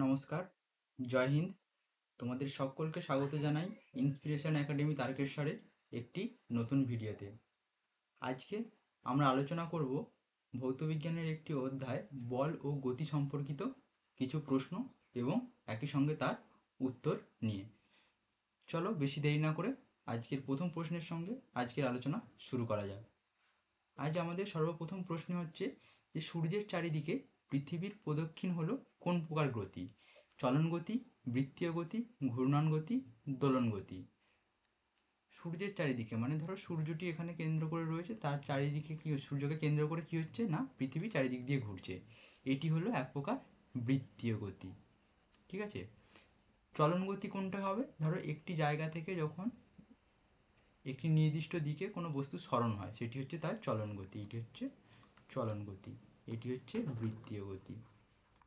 নমস্কার, জয় হিন্দ। তোমাদের সকলকে স্বাগত জানাই ইন্সপিরেশন একাডেমি তারকেশ্বরের একটি নতুন ভিডিওতে। আজকে আমরা আলোচনা করব ভৌতবিজ্ঞানের একটি অধ্যায় বল ও গতি সম্পর্কিত কিছু প্রশ্ন এবং একই সঙ্গে তার উত্তর নিয়ে। চলো বেশি দেরি না করে আজকের প্রথম প্রশ্নের সঙ্গে আজকের আলোচনা শুরু করা যাক। আজ আমাদের সর্বপ্রথম প্রশ্ন হচ্ছে যে সূর্যের চারিদিকে পৃথিবীর প্রদক্ষিণ হলো কোন প্রকার গতি? চলন গতি, বৃত্তীয় গতি, ঘূর্ণন গতি, দোলন গতি। সূর্যের চারিদিকে মানে ধরো সূর্যটি এখানে কেন্দ্র করে রয়েছে, তার চারিদিকে কি সূর্যকে কেন্দ্র করে কি হচ্ছে না পৃথিবী চারিদিক দিয়ে ঘুরছে। এটি হলো এক প্রকার বৃত্তীয় গতি। ঠিক আছে। চলন গতি কোনটা হবে? ধরো একটি জায়গা থেকে যখন একটি নির্দিষ্ট দিকে কোনো বস্তু সরণ হয় সেটি হচ্ছে তার চলন গতি। এটি হচ্ছে চলন গতি, এটি হচ্ছে বৃত্তীয় গতি।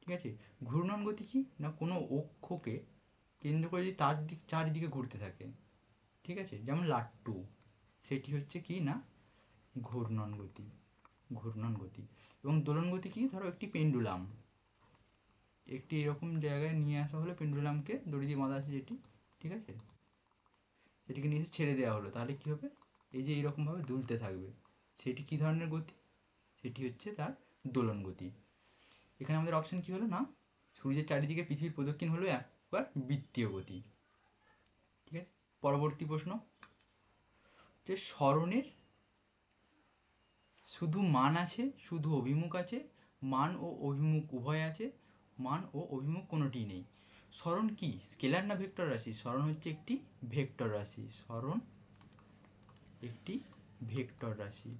ঠিক আছে। ঘূর্ণন গতি কি না কোনো অক্ষকে কেন্দ্র করে যদি তার চারিদিকে ঘুরতে থাকে, ঠিক আছে, যেমন লাট্টু, সেটি হচ্ছে কি না ঘূর্ণন গতি। ঘূর্ণন গতি। এবং দোলন গতি কি? ধরো একটি পেন্ডুলাম, একটি এরকম জায়গায় নিয়ে আসা হলো, পেন্ডুলামকে দড়ি দিয়ে বাঁধা আছে যেটি, ঠিক আছে, সেটিকে নিয়ে এসে ছেড়ে দেওয়া হলো, তাহলে কি হবে? এই যে এইরকমভাবে দুলতে থাকবে, সেটি কি ধরনের গতি? সেটি হচ্ছে তার দোলন গতি। এখানে আমাদের অপশন কি হলো না সূর্যের চারিদিকে পৃথিবীর প্রদক্ষিণ হলো একবার বৃত্তীয় গতি। ঠিক আছে। পরবর্তী প্রশ্ন যে সরণের শুধু মান আছে, শুধু অভিমুখ আছে, মান ও অভিমুখ উভয় আছে, মান ও অভিমুখ কোনোটিই নেই। সরণ কি স্কেলার না ভেক্টর রাশি? সরণ হচ্ছে একটি ভেক্টর রাশি। সরণ একটি ভেক্টর রাশি।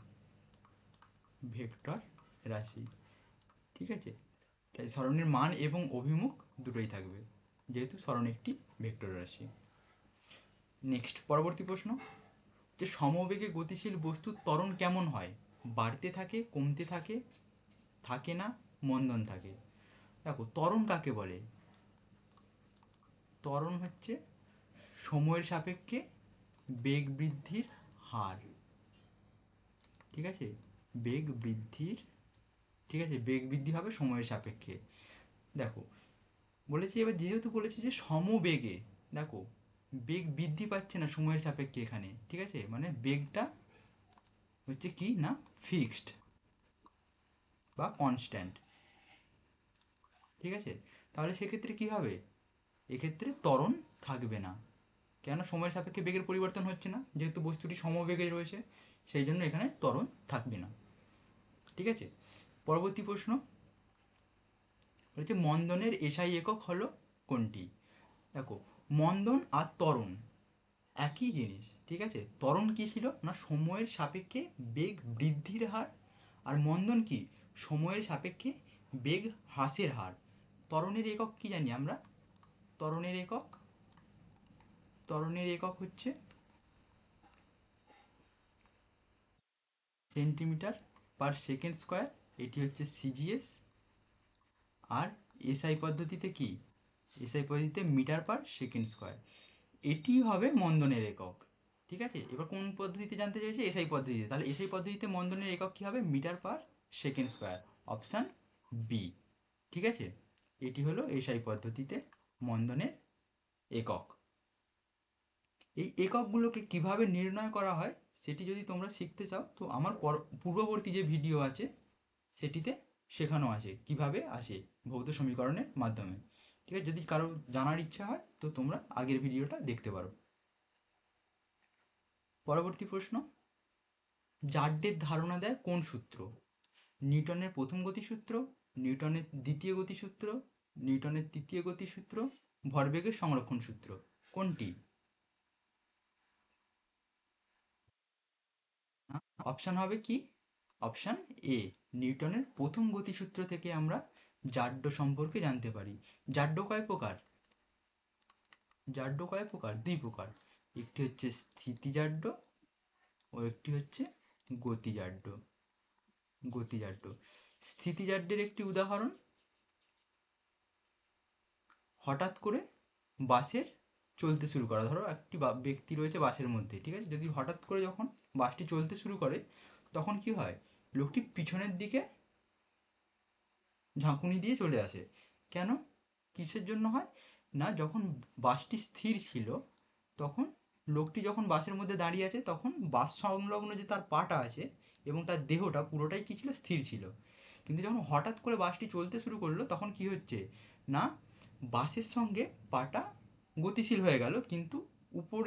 ভেক্টর রাশি। ঠিক আছে। তাই সরণের মান এবং অভিমুখ দুটোই থাকবে, যেহেতু সরণ একটি ভেক্টর রাশি। নেক্সট, পরবর্তী প্রশ্ন যে সমবেগে গতিশীল বস্তুর ত্বরণ কেমন হয়? বাড়তে থাকে, কমতে থাকে, থাকে না, মন্দন থাকে। দেখো ত্বরণ কাকে বলে? ত্বরণ হচ্ছে সময়ের সাপেক্ষে বেগ বৃদ্ধির হার। ঠিক আছে। বেগ বৃদ্ধির, ঠিক আছে, বেগ বৃদ্ধি হবে সময়ের সাপেক্ষে। দেখো বলেছি, এবার যেহেতু বলেছি যে সমবেগে, দেখো বেগ বৃদ্ধি পাচ্ছে না সময়ের সাপেক্ষে এখানে, ঠিক আছে, মানে বেগটা হচ্ছে কি না ফিক্সড বা কনস্ট্যান্ট। ঠিক আছে। তাহলে সেক্ষেত্রে কি হবে? এক্ষেত্রে ত্বরণ থাকবে না। কেন? সময়ের সাপেক্ষে বেগের পরিবর্তন হচ্ছে না, যেহেতু বস্তুটি সমবেগে রয়েছে, সেই জন্য এখানে ত্বরণ থাকবে না। ঠিক আছে। পরবর্তী প্রশ্ন হচ্ছে মন্দনের এসআই একক হলো কোনটি? দেখো মন্দন আর ত্বরণ একই জিনিস। ঠিক আছে। ত্বরণ কী ছিল না সময়ের সাপেক্ষে বেগ বৃদ্ধির হার, আর মন্দন কি সময়ের সাপেক্ষে বেগ হ্রাসের হার। ত্বরণের একক কি জানি আমরা? ত্বরণের একক, ত্বরণের একক হচ্ছে সেন্টিমিটার পার সেকেন্ড স্কোয়ার, এটি হচ্ছে সিজিএস। আর এসআই পদ্ধতিতে কি? এসআই পদ্ধতিতে মিটার পার সেকেন্ড স্কোয়ার, এটি হবে মন্দনের একক। ঠিক আছে। এবার কোন পদ্ধতিতে জানতে চাইছে? এসআই পদ্ধতিতে। তাহলে এসআই পদ্ধতিতে মন্দনের একক কী হবে? Metre per second square, option B. ঠিক আছে। এটি হলো এসআই পদ্ধতিতে মন্দনের একক। এই এককগুলোকে কিভাবে নির্ণয় করা হয় সেটি যদি তোমরা শিখতে চাও তো আমার পূর্ববর্তী যে ভিডিও আছে সেটিতে শেখানো আছে কিভাবে আসে ভৌত সমীকরণের মাধ্যমে। ঠিক আছে। যদি কারো জানার ইচ্ছা হয় তো তোমরা আগের ভিডিওটা দেখতে পারো। পরবর্তী প্রশ্ন, জাড্ডের ধারণা দেয় কোন সূত্র? নিউটনের প্রথম গতিসূত্র, নিউটনের দ্বিতীয় গতিসূত্র, নিউটনের তৃতীয় গতিসূত্র, ভরবেগের সংরক্ষণ সূত্র। কোনটি? অপশান হবে কি? অপশান এ, নিউটনের প্রথম গতিসূত্র থেকে আমরা জাড্য সম্পর্কে জানতে পারি। জাড্য কয় প্রকার? জাড্য কয় প্রকার? দুই প্রকার। একটি হচ্ছে স্থিতিজাড্য ও একটি হচ্ছে গতিজাড্য। গতিজাড্য। স্থিতিজাড্যের একটি উদাহরণ, হঠাৎ করে বাসের চলতে শুরু করা। ধরো একটি ব্যক্তি রয়েছে বাসের মধ্যে, ঠিক আছে, যদি হঠাৎ করে যখন বাসটি চলতে শুরু করে তখন কি হয়? লোকটি পিছনের দিকে ঝাঁকুনি দিয়ে চলে আসে। কেন? কিসের জন্য হয়? না, যখন বাসটি স্থির ছিল তখন লোকটি যখন বাসের মধ্যে দাঁড়িয়ে আছে তখন বাস সংলগ্ন যে তার পাটা আছে এবং তার দেহটা পুরোটাই কী ছিল, স্থির ছিল। কিন্তু যখন হঠাৎ করে বাসটি চলতে শুরু করলো তখন কি হচ্ছে না, বাসের সঙ্গে পাটা গতিশীল হয়ে গেল, কিন্তু উপর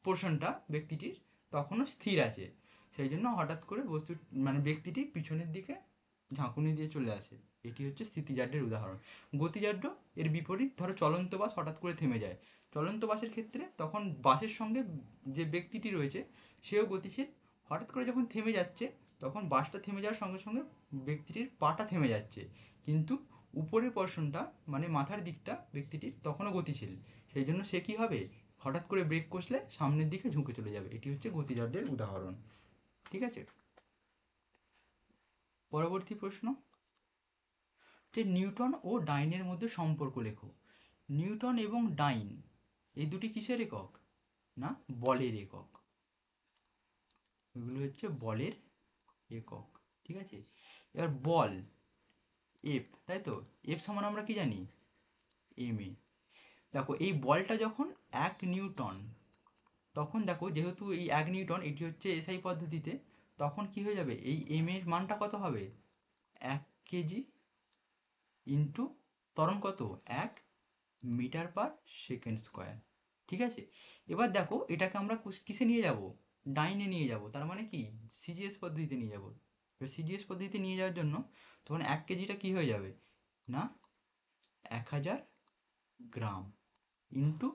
পোর্শনটা ব্যক্তিটির তখনও স্থির আছে। সেই জন্য হঠাৎ করে মানে ব্যক্তিটি পিছনের দিকে ঝাঁকুনি দিয়ে চলে আসে। এটি হচ্ছে স্থিতিজাড্যের উদাহরণ। গতিজাড্য এর বিপরীত, ধরো চলন্ত বাস হঠাৎ করে থেমে যায়। চলন্ত বাসের ক্ষেত্রে তখন বাসের সঙ্গে যে ব্যক্তিটি রয়েছে সেও গতিশীল, হঠাৎ করে যখন থেমে যাচ্ছে তখন বাসটা থেমে যাওয়ার সঙ্গে সঙ্গে ব্যক্তিটির পাটা থেমে যাচ্ছে, কিন্তু উপরের পর্শনটা মানে মাথার দিকটা ব্যক্তিটির তখনও গতিশীল। সেই জন্য সে কী হবে, হঠাৎ করে ব্রেক কষলে সামনের দিকে ঝুঁকে চলে যাবে। এটি হচ্ছে গতিজাড্যের উদাহরণ। ঠিক আছে, পরবর্তী প্রশ্ন, যে নিউটন ও ডাইনের মধ্যে সম্পর্ক লেখো। নিউটন এবং ডাইন এই দুটি কিসের একক? না, বলের একক। এগুলো হচ্ছে বলের একক। ঠিক আছে, এবার বল এফ, তাই তো, এফ সমান আমরা কি জানি, এম এ। দেখো এই বলটা যখন 1 নিউটন, তখন দেখো যেহেতু এই 1 নিউটন এটি হচ্ছে এসআই পদ্ধতিতে, তখন কি হয়ে যাবে, এই এম এর মানটা কত হবে, 1 কেজি ইন্টু ত্বরণ কত, 1 মিটার/সেকেন্ড স্কোয়ার। ঠিক আছে, এবার দেখো এটাকে আমরা কিসে নিয়ে যাব, ডাইনে নিয়ে যাব, তার মানে কি সিজিএস পদ্ধতিতে নিয়ে যাব। এবার সিজিএস পদ্ধতিতে নিয়ে যাওয়ার জন্য তখন 1 কেজিটা কী হয়ে যাবে না, 1000 গ্রাম ইন্টু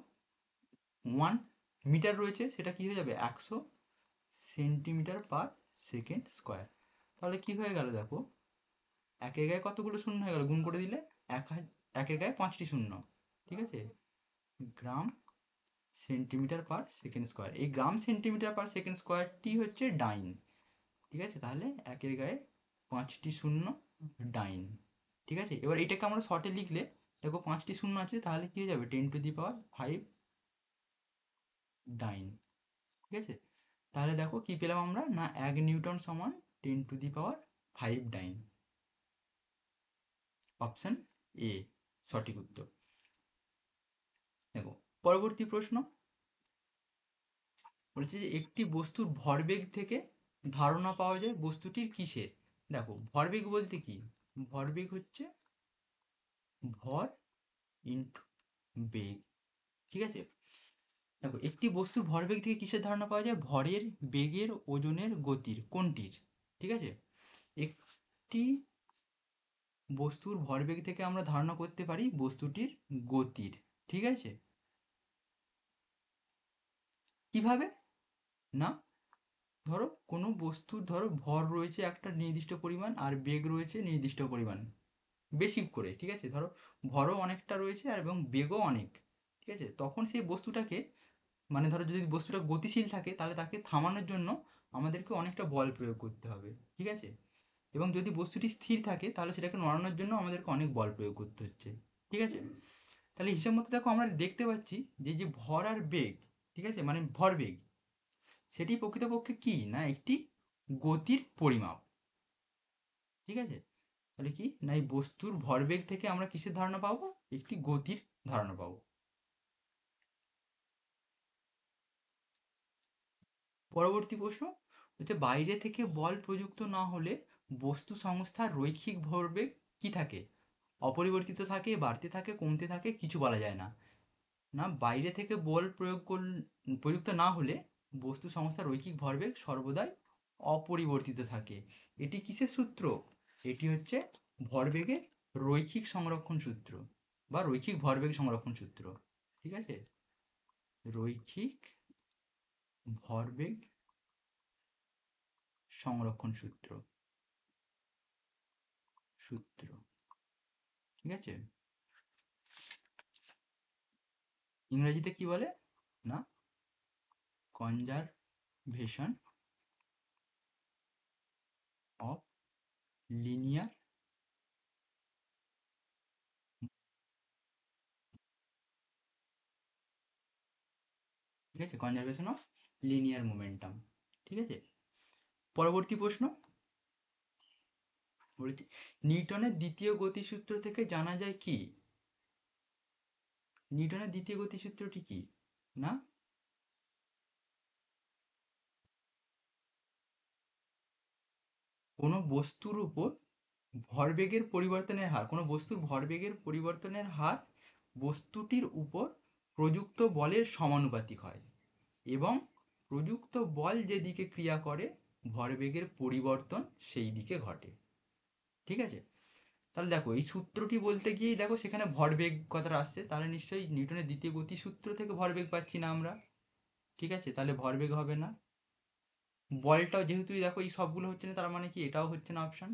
1 মিটার রয়েছে সেটা কী হয়ে যাবে 100 সেন্টিমিটার/সেকেন্ড স্কোয়ার। তাহলে কি হয়ে গেল দেখো, একের গায়ে কতগুলো শূন্য হয়ে গেল, গুণ করে দিলে একের গায়ে 5টি শূন্য। ঠিক আছে, গ্রাম সেন্টিমিটার/সেকেন্ড স্কোয়ার, এই গ্রাম সেন্টিমিটার/সেকেন্ড স্কোয়ারটি হচ্ছে ডাইন। ঠিক আছে, তাহলে একের গায়ে 5টি শূন্য, ডাইন। ঠিক আছে, এবার এটাকে আমরা শর্টে লিখলে দেখো 5টি শূন্য আছে, তাহলে কি হয়ে যাবে 10⁵ ডাইন। ঠিক আছে, তাহলে দেখো কি পেলাম আমরা, না 1 নিউটন সমান 10⁵ ডাইন। অপশান এ সঠিক উত্তর। দেখো পরবর্তী প্রশ্ন বলেছে যে একটি বস্তুর ভরবেগ থেকে ধারণা পাওয়া যায় বস্তুটির কিসের। দেখো ভরবেগ বলতে কি, ভরবেগ হচ্ছে ভর ইন্টু বেগ। ঠিক আছে, দেখো একটি বস্তুর ভরবেগ থেকে কিসের ধারণা পাওয়া যায়, ভরের, বেগের, ওজনের, গতির, কোনটির। ঠিক আছে, একটি বস্তুর ভরবেগ থেকে আমরা ধারণা করতে পারি বস্তুটির গতির। ঠিক আছে, কিভাবে না, ধরো কোনো বস্তুর ধরো ভর রয়েছে একটা নির্দিষ্ট পরিমাণ আর বেগ রয়েছে নির্দিষ্ট পরিমাণ, বেশি করে। ঠিক আছে, ধরো ভরও অনেকটা রয়েছে আর এবং বেগও অনেক। ঠিক আছে, তখন সেই বস্তুটাকে মানে ধরো যদি বস্তুটা গতিশীল থাকে তাহলে তাকে থামানোর জন্য আমাদেরকে অনেকটা বল প্রয়োগ করতে হবে। ঠিক আছে, এবং যদি বস্তুটি স্থির থাকে তাহলে সেটাকে নড়ানোর জন্য আমাদেরকে অনেক বল প্রয়োগ করতে হচ্ছে। ঠিক আছে, তাহলে হিসাব মতো দেখো আমরা দেখতে পাচ্ছি যে যে ভর আর বেগ, ঠিক আছে, মানে ভরবেগ, সেটি প্রকৃতপক্ষে কি না, একটি গতির পরিমাপ। ঠিক আছে, তাহলে কি না, এই বস্তুর ভরবেগ থেকে আমরা কিসের ধারণা পাবো, একটি গতির ধারণা পাবো। পরবর্তী প্রশ্ন হচ্ছে বাইরে থেকে বল প্রযুক্ত না হলে বস্তু সংস্থার রৈখিক ভরবেগ কি থাকে, অপরিবর্তিত থাকে, বাড়তে থাকে, কমতে থাকে, কিছু বলা যায় না। না, বাইরে থেকে বল প্রযুক্ত না হলে বস্তু সংস্থার রৈখিক ভরবেগ সর্বদাই অপরিবর্তিত থাকে। এটি কিসের সূত্র, এটি হচ্ছে ভরবেগের রৈখিক সংরক্ষণ সূত্র বা রৈখিক ভরবেগ সংরক্ষণ সূত্র। ঠিক আছে, রৈখিক ভরবেগ সংরক্ষণ সূত্র সূত্র ঠিক আছে, ইংরেজিতে কি বলে না, কনজারভেশন অফ লিনিয়ার, ঠিক আছে, কনজারভেশন অফ লিনিয়ার মোমেন্টাম। ঠিক আছে, পরবর্তী প্রশ্ন বলেছি, নিউটনের দ্বিতীয় গতিসূত্র থেকে জানা যায় কি, নিউটনের দ্বিতীয় গতিসূত্র থেকে জানা যায় কি, না, যে বস্তুর ভরবেগ থেকে ধারণা করা যায় বস্তুটির গতির পরিমাপ। ঠিক আছে, নিউটনের দ্বিতীয় গতিসূত্রটি কি না? কোনো বস্তুর উপর ভরবেগের পরিবর্তনের হার, কোনো বস্তুর ভরবেগের পরিবর্তনের হার বস্তুটির উপর প্রযুক্ত বলের সমানুপাতিক হয় এবং প্রযুক্ত বল যেদিকে ক্রিয়া করে ভরবেগের পরিবর্তন সেই দিকে ঘটে। ঠিক আছে, তাহলে দেখো এই সূত্রটি বলতে গিয়েই দেখো সেখানে ভরবেগ কথাটা আসছে, তাহলে নিশ্চয়ই নিউটনের দ্বিতীয় গতিসূত্র থেকে ভরবেগ পাচ্ছি না আমরা। ঠিক আছে, তাহলে ভরবেগ হবে না। বলটাও যেহেতু দেখো এই সবগুলো হচ্ছে না, তার মানে কি এটাও হচ্ছে না অপশান।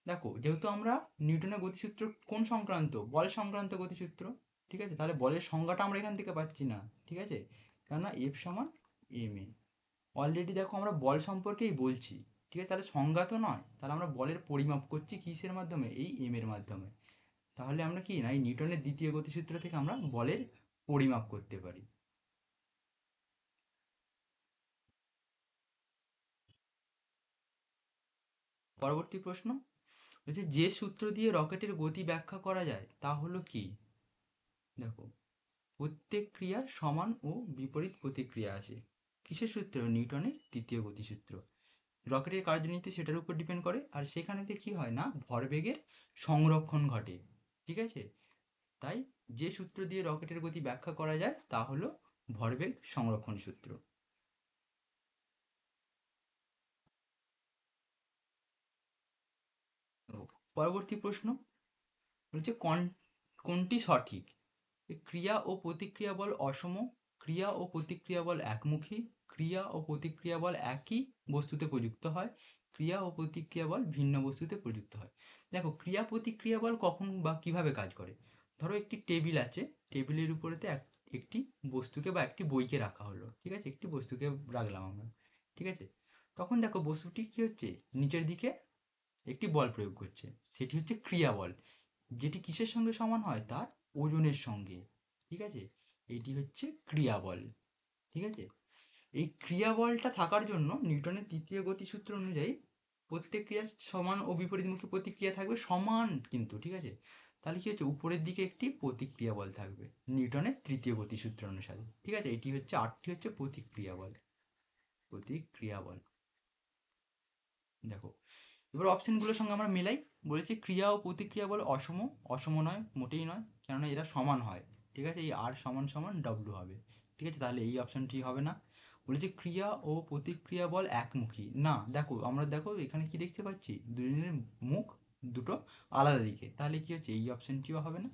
দেখো যেহেতু আমরা নিউটনের গতিসূত্র কোন সংক্রান্ত, বল সংক্রান্ত গতিসূত্র, ঠিক আছে, তাহলে বলের সংজ্ঞাটা আমরা এখান থেকে পাচ্ছি না। ঠিক আছে, কেননা এফ সমান এম এ, অলরেডি দেখো আমরা বল সম্পর্কেই বলছি। ঠিক আছে, তাহলে সংজ্ঞা তো নয়, তাহলে আমরা বলের পরিমাপ করছি কিসের মাধ্যমে, এই এম এর মাধ্যমে। তাহলে আমরা কি না এই নিউটনের দ্বিতীয় গতিসূত্র থেকে আমরা বলের পরিমাপ করতে পারি। পরবর্তী প্রশ্ন হচ্ছে, যে সূত্র দিয়ে রকেটের গতি ব্যাখ্যা করা যায় তা হলো কি? দেখো, প্রত্যেক ক্রিয়ার সমান ও বিপরীত প্রতিক্রিয়া আছে। কিসের সূত্র? নিউটনের দ্বিতীয় গতিসূত্র। রকেটের কার্যনীতি সেটার উপর ডিপেন্ড করে, আর সেখানেতে কি হয় না, ভরবেগের সংরক্ষণ ঘটে। ঠিক আছে, তাই যে সূত্র দিয়ে রকেটের গতি ব্যাখ্যা করা যায় তা হলো ভরবেগ সংরক্ষণ সূত্র। পরবর্তী প্রশ্ন হচ্ছে, কোনটি সঠিক? ক্রিয়া ও প্রতিক্রিয়া বল অসম, ক্রিয়া ও প্রতিক্রিয়া বল একমুখী, ক্রিয়া ও প্রতিক্রিয়া বল একই বস্তুতে প্রযুক্ত হয়, ক্রিয়া ও প্রতিক্রিয়া বল ভিন্ন বস্তুতে প্রযুক্ত হয়। দেখো, ক্রিয়া প্রতিক্রিয়া বল কখন বা কিভাবে কাজ করে। ধরো একটি টেবিল আছে, টেবিলের উপরেতে একটি বস্তুকে বা একটি বইকে রাখা হলো। ঠিক আছে, একটি বস্তুকে রাখলাম আমরা। ঠিক আছে, তখন দেখো বস্তুটি কি হচ্ছে, নিচের দিকে একটি বল প্রয়োগ করছে, সেটি হচ্ছে ক্রিয়া বল, যেটি কিসের সঙ্গে সমান হয়, তার ওজনের সঙ্গে। ঠিক আছে, এটি হচ্ছে ক্রিয়া বল। ঠিক আছে, এই ক্রিয়া বলটা থাকার জন্য নিউটনের তৃতীয় গতিসূত্র অনুযায়ী প্রত্যেক ক্রিয়ার সমান ও বিপরীতমুখী প্রতিক্রিয়া থাকবে সমান কিন্তু। ঠিক আছে, তাহলে কি হচ্ছে, উপরের দিকে একটি প্রতিক্রিয়া বল থাকবে নিউটনের তৃতীয় গতিসূত্র অনুসারে। ঠিক আছে, এটি হচ্ছে আটটি হচ্ছে প্রতিক্রিয়া বল। প্রতিক্রিয়া বল, দেখো এবার অপশানগুলোর সঙ্গে আমরা মেলাই। বলেছি ক্রিয়া ও প্রতিক্রিয়া বল অসম, অসম নয়, মোটেই নয়, কেননা এরা সমান হয়। ঠিক আছে, এই আর সমান সমান ডব্লু হবে। ঠিক আছে, তাহলে এই অপশানটি হবে না। বলেছে ক্রিয়া ও প্রতিক্রিয়া বল একমুখী, না, দেখো আমরা দেখো এখানে কি দেখতে পাচ্ছি, দুজনের মুখ দুটো আলাদা দিকে, তাহলে কি হচ্ছে, এই অপশানটিও হবে না।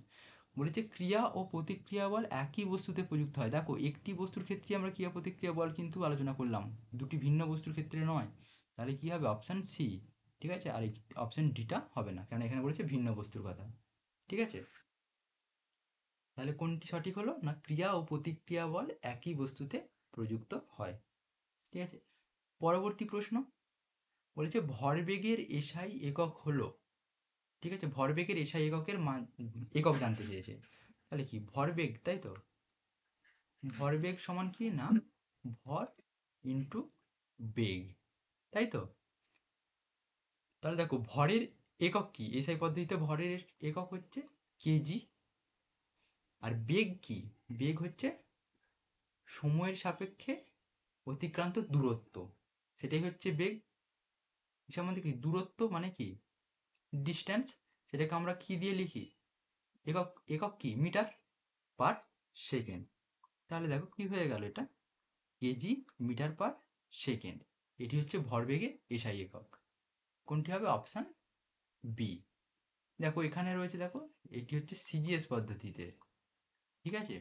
বলেছে ক্রিয়া ও প্রতিক্রিয়া বল একই বস্তুতে প্রযুক্ত হয়। দেখো একটি বস্তুর ক্ষেত্রে আমরা ক্রিয়া প্রতিক্রিয়া বল কিন্তু আলোচনা করলাম, দুটি ভিন্ন বস্তুর ক্ষেত্রে নয়। তাহলে কি হবে, অপশান সি। ঠিক আছে, আর এই অপশান ডিটা হবে না, কারণ এখানে বলেছে ভিন্ন বস্তুর কথা। ঠিক আছে, তাহলে কোনটি সঠিক হলো না, ক্রিয়া ও প্রতিক্রিয়া বল একই বস্তুতে প্রযুক্ত হয়। ঠিক আছে, পরবর্তী প্রশ্ন বলেছে ভরবেগের এসআই একক হলো। ঠিক আছে, ভরবেগের এসআই এককের মান, একক জানতে চেয়েছে। তাহলে কি ভরবেগ, তাই তো, ভরবেগ সমান কি না, ভর ইন্টু বেগ, তাই তো। তাহলে দেখো ভরের একক কি, এসআই পদ্ধতিতে ভরের একক হচ্ছে কেজি। আর বেগ কি, বেগ হচ্ছে সময়ের সাপেক্ষে অতিক্রান্ত দূরত্ব, সেটাই হচ্ছে বেগ। এসব মধ্যে কি দূরত্ব মানে কি, ডিস্ট্যান্স, সেটাকে আমরা কি দিয়ে লিখি, একক, একক কি মিটার পার সেকেন্ড। তাহলে দেখো কি হয়ে গেল, এটা কেজি মিটার পার সেকেন্ড। এটি হচ্ছে ভরবেগের এসআই একক। কোনটি হবে, অপশান বি। দেখো এখানে রয়েছে, দেখো এটি হচ্ছে সিজিএস পদ্ধতিতে। ঠিক আছে,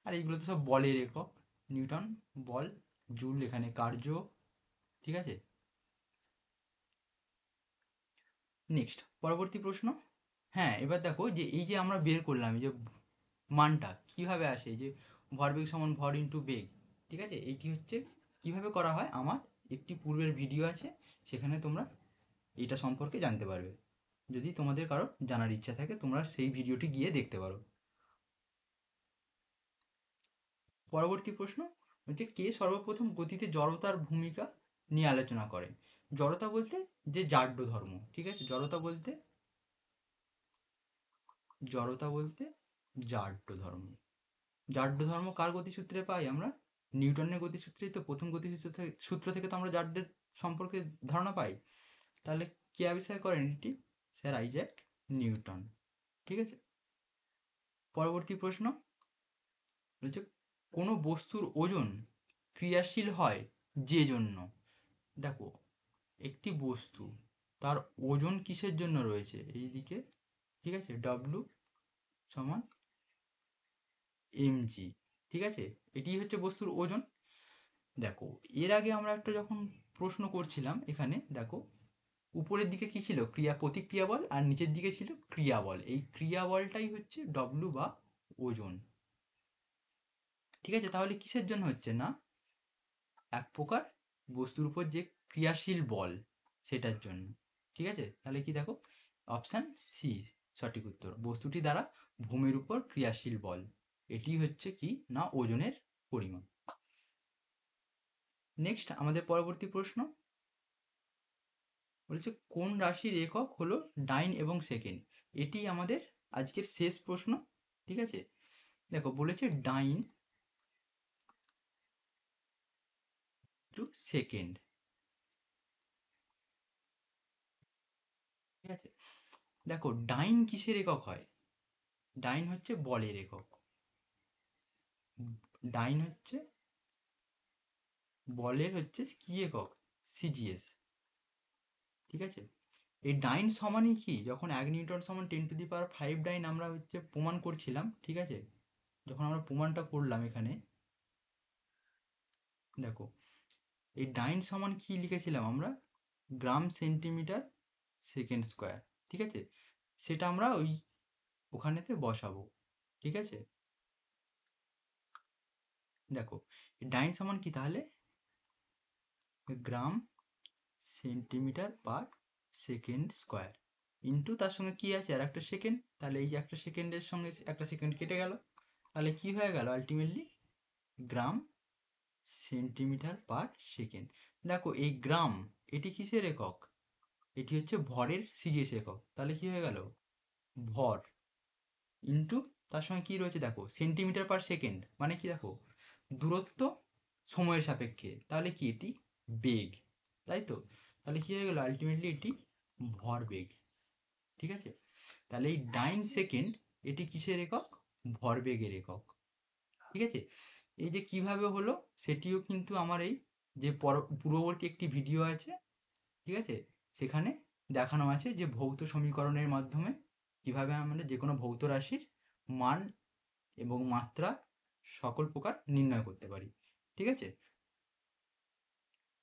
আর এইগুলো তো সব বলের একক, নিউটন, বল, জুল, এখানে কার্য। ঠিক আছে, নেক্সট পরবর্তী প্রশ্ন। হ্যাঁ, এবার দেখো যে এই যে আমরা বের করলাম এই যে মানটা কীভাবে আসে, এই যে ভরবেগ সমান ভর ইন্টু বেগ। ঠিক আছে, এইটি হচ্ছে কীভাবে করা হয়, আমার একটি পূর্বের ভিডিও আছে, সেখানে তোমরা এটা সম্পর্কে জানতে পারবে। যদি তোমাদের কারো জানার ইচ্ছা থাকে তোমরা সেই ভিডিওটি গিয়ে দেখতে পারো। পরবর্তী প্রশ্ন হচ্ছে, কে সর্বপ্রথম গতিতে জড়তার ভূমিকা নিয়ে আলোচনা করেন? জড়তা বলতে যে জাড্য ধর্ম। ঠিক আছে, জড়তা বলতে, জড়তা বলতে জাড্য ধর্ম। জাড্য ধর্ম কার গতিসূত্রে পাই আমরা? নিউটনের গতিসূত্রেই তো, প্রথম সূত্র থেকে তো আমরা জাড্যের সম্পর্কে ধারণা পাই। তাহলে কে আবিষ্কার করেন এটি? Sir Isaac Newton. ঠিক আছে, পরবর্তী প্রশ্ন হচ্ছে কোনো বস্তুর ওজন ক্রিয়াশীল হয় যে জন্য। দেখো, একটি বস্তু তার ওজন কিসের জন্য রয়েছে এইদিকে, ঠিক আছে, ডব্লু সমান mg। ঠিক আছে, এটি হচ্ছে বস্তুর ওজন। দেখো, এর আগে আমরা একটা যখন প্রশ্ন করছিলাম এখানে, দেখো উপরের দিকে কি ছিল? প্রতিক্রিয়া বল, আর নিচের দিকে ছিল ক্রিয়া বল। এই ক্রিয়া বলটাই হচ্ছে ডব্লু বা ওজন। ঠিক আছে, তাহলে কিসের জন্য হচ্ছে না, এক প্রকার বস্তুর উপর যে ক্রিয়াশীল বল সেটার জন্য। ঠিক আছে, তাহলে কি দেখো, অপশান সি সঠিক উত্তর, বস্তুটি দ্বারা ভূমির উপর ক্রিয়াশীল বল, এটি হচ্ছে কি না ওজনের পরিমাণ। নেক্সট আমাদের পরবর্তী প্রশ্ন বলছে কোন রাশির একক হলো ডাইন এবং সেকেন্ড। এটি আমাদের আজকের শেষ প্রশ্ন। ঠিক আছে, দেখো বলেছে ডাইন টু সেকেন্ড। ঠিক আছে, দেখো ডাইন কিসের একক হয়? ডাইন হচ্ছে বলের একক। ডাইন হচ্ছে বলের হচ্ছে কি একক? সিজিএস। ঠিক আছে, এই ডাইন সমানই কি, যখন 1 নিউটন সমান 10⁵ ডাইন আমরা হচ্ছে প্রমাণ করছিলাম। ঠিক আছে, যখন আমরা প্রমাণটা করলাম এখানে, দেখো এই ডাইন সমান কি লিখেছিলাম আমরা? গ্রাম সেন্টিমিটার সেকেন্ড স্কোয়ার। ঠিক আছে, সেটা আমরা ওখানেতে বসাবো। ঠিক আছে, দেখো ডাইন সমান কি তাহলে? গ্রাম সেন্টিমিটার পার সেকেন্ড স্কোয়ার ইন্টু তার সঙ্গে কি আছে আর একটা সেকেন্ড, তাহলে এই যে একটা সেকেন্ডের সঙ্গে একটা সেকেন্ড কেটে গেল, তাহলে কি হয়ে গেল আলটিমেটলি গ্রাম সেন্টিমিটার পার সেকেন্ড। দেখো এই গ্রাম, এটি কিসের একক? এটি হচ্ছে ভরের সিজিএস একক। তাহলে কি হয়ে গেল ভর ইন্টু তার সঙ্গে কি রয়েছে দেখো সেন্টিমিটার পার সেকেন্ড, মানে কি দেখো দূরত্ব সময়ের সাপেক্ষে, তাহলে কি এটি বেগ, তাই তো? তাহলে কি হয়ে গেল আলটিমেটলি এটি ভর বেগ। ঠিক আছে, তাহলে এই ডাইন সেকেন্ড এটি কিসের একক? ভরবেগের একক। ঠিক আছে, এই যে কিভাবে হলো সেটিও কিন্তু আমার এই যে পূর্ববর্তী একটি ভিডিও আছে, ঠিক আছে, সেখানে দেখানো আছে যে ভৌত সমীকরণের মাধ্যমে কিভাবে আমরা যে কোনো ভৌত রাশির মান এবং মাত্রা সকল প্রকার নির্ণয় করতে পারি। ঠিক আছে,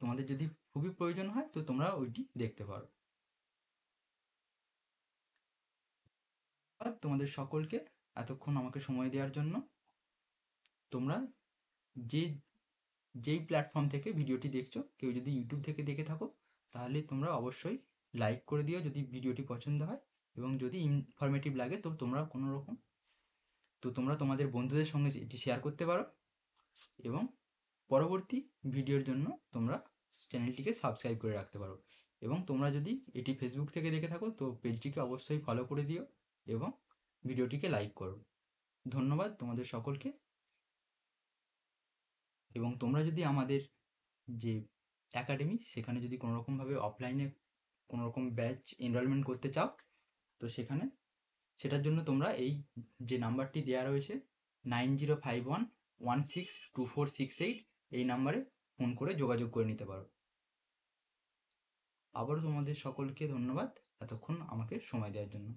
তোমাদের যদি খুবই প্রয়োজন হয় তো তোমরা ওইটি দেখতে পারো। আর তোমাদের সকলকে এতক্ষণ আমাকে সময় দেওয়ার জন্য। তোমরা যে যেই প্ল্যাটফর্ম থেকে ভিডিওটি দেখছো, কেউ যদি ইউটিউব থেকে দেখে থাকো তাহলে তোমরা অবশ্যই লাইক করে দিও যদি ভিডিওটি পছন্দ হয়, এবং যদি ইনফরমেটিভ লাগে তো তোমরা তোমাদের বন্ধুদের সঙ্গে এটি শেয়ার করতে পারো, এবং পরবর্তী ভিডিওর জন্য তোমরা চ্যানেলটিকে সাবস্ক্রাইব করে রাখতে পারো। এবং তোমরা যদি এটি ফেসবুক থেকে দেখে থাকো তো পেজটিকে অবশ্যই ফলো করে দিও এবং ভিডিওটিকে লাইক করো। ধন্যবাদ তোমাদের সকলকে। এবং তোমরা যদি আমাদের যে একাডেমি সেখানে যদি কোনো রকমভাবে অফলাইনে কোনো রকম ব্যাচ এনরোলমেন্ট করতে চাও তো সেটার জন্য তোমরা এই যে নাম্বারটি দেওয়া রয়েছে 9051162468, এই নাম্বারে ফোন করে যোগাযোগ করে নিতে পারো। আবারও তোমাদের সকলকে ধন্যবাদ এতক্ষণ আমাকে সময় দেওয়ার জন্য।